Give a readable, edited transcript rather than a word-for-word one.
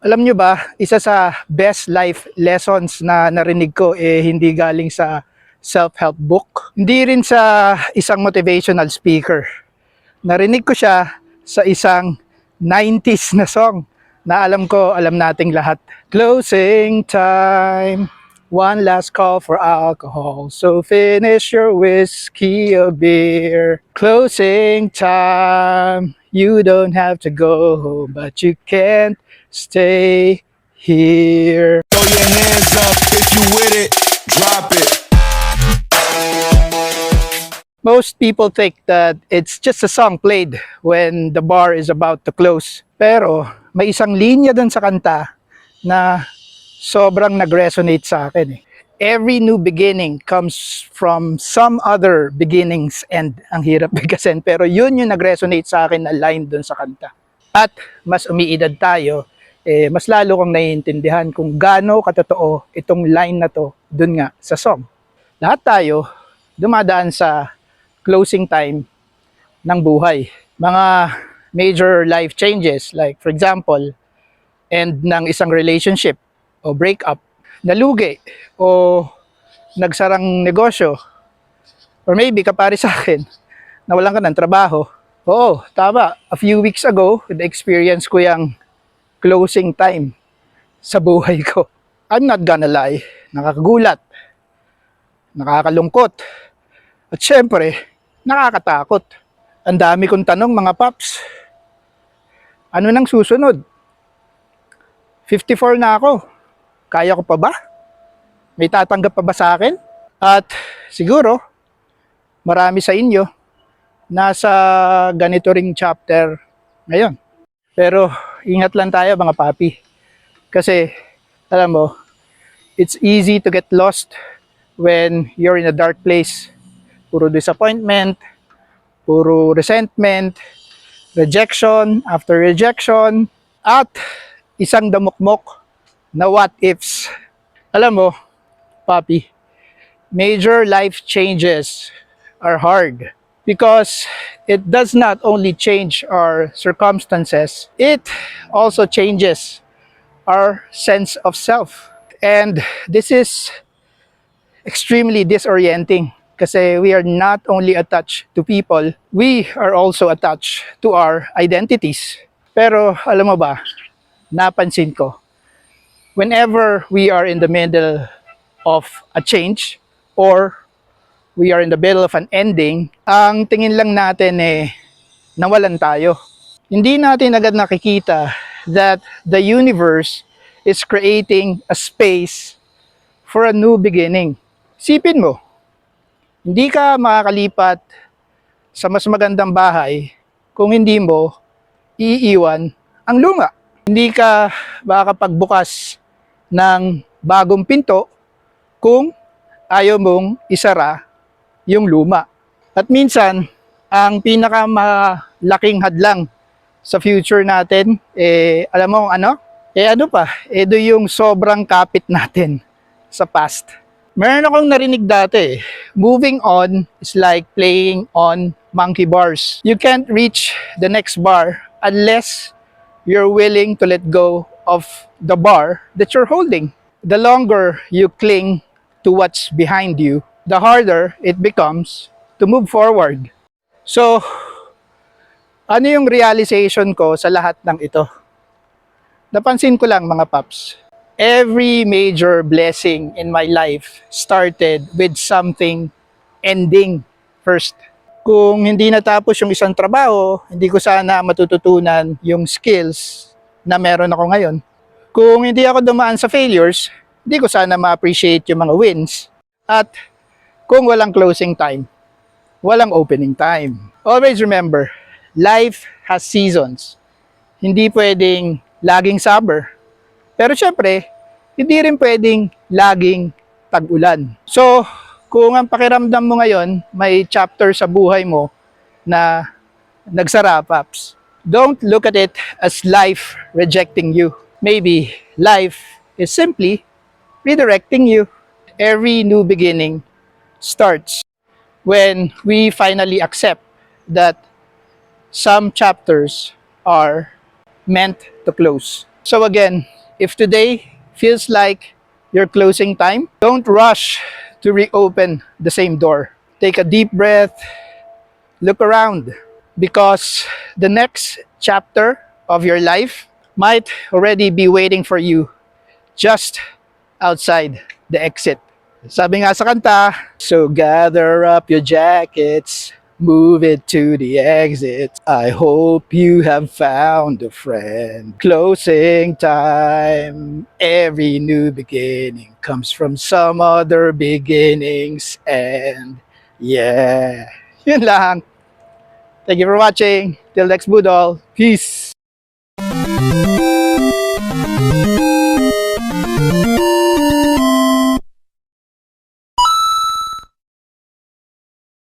Alam nyo ba, isa sa best life lessons na narinig ko hindi galing sa self-help book. Hindi rin sa isang motivational speaker. Narinig ko siya sa isang 90s na song na alam ko, alam nating lahat. Closing time, one last call for alcohol. So finish your whiskey or beer. Closing time, you don't have to go home, but you can't stay here. Throw your hands up if you with it, drop it. Most people think that it's just a song played when the bar is about to close. Pero may isang linya dun sa kanta na sobrang nag-resonate sa akin. Every new beginning comes from some other beginning's end. Ang hirap bigkasin, pero yun yung nag-resonate sa akin na line dun sa kanta. At mas umiidad tayo, mas lalo kong naiintindihan kung gaano katotoo itong line na to dun nga sa song. Lahat tayo dumadaan sa closing time ng buhay. Mga major life changes, like for example, end ng isang relationship o breakup, nalugi o nagsarang negosyo, or maybe kapari sa akin, nawalan ka ng trabaho. Oo, tama. A few weeks ago, na-experience ko yung closing time sa buhay ko. I'm not gonna lie, nakakagulat, nakakalungkot, at syempre, nakakatakot. Ang dami kong tanong mga paps. Ano nang susunod? 54 na ako. Kaya ko pa ba? May tatanggap pa ba sa akin? At siguro, marami sa inyo nasa ganito ring chapter ngayon. Pero ingat lang tayo mga papi. Kasi, alam mo, it's easy to get lost when you're in a dark place. Puro disappointment, puro resentment, rejection after rejection, at isang damukmok na what ifs. Alam mo, papi, major life changes are hard because it does not only change our circumstances, it also changes our sense of self. And this is extremely disorienting kasi we are not only attached to people, we are also attached to our identities. Pero alam mo ba, napansin ko, whenever we are in the middle of a change or we are in the middle of an ending, ang tingin lang natin nawalan tayo. Hindi natin agad nakikita that the universe is creating a space for a new beginning. Sipin mo, hindi ka makakalipat sa mas magandang bahay kung hindi mo iiwan ang luma. Hindi ka makakapagbukas ng bagong pinto kung ayaw mong isara yung luma. At minsan, ang pinakamalaking hadlang sa future natin, alam mo ano? Ano pa? Ito yung sobrang kapit natin sa past. Meron akong narinig dati, moving on is like playing on monkey bars. You can't reach the next bar unless you're willing to let go of the bar that you're holding. The longer you cling to what's behind you, the harder it becomes to move forward. So, ano yung realization ko sa lahat ng ito? Napansin ko lang mga paps, every major blessing in my life started with something ending first. Kung hindi natapos yung isang trabaho, hindi ko sana matututunan yung skills na meron ako ngayon. Kung hindi ako dumaan sa failures, hindi ko sana ma-appreciate yung mga wins. At kung walang closing time, walang opening time. Always remember, life has seasons. Hindi pwedeng laging summer. Pero syempre, hindi rin pwedeng laging tag-ulan. So, kung ang pakiramdam mo ngayon, may chapter sa buhay mo na nagsara, paps, don't look at it as life rejecting you. Maybe life is simply redirecting you. Every new beginning starts when we finally accept that some chapters are meant to close. So again, if today feels like your closing time, don't rush to reopen the same door. Take a deep breath, look around, because the next chapter of your life might already be waiting for you just outside the exit. Sabi nga sa kanta, so gather up your jackets, move it to the exit. I hope you have found a friend. Closing time. Every new beginning comes from some other beginnings. And yeah, yun lang. Thank you for watching. Till next Budol. Peace.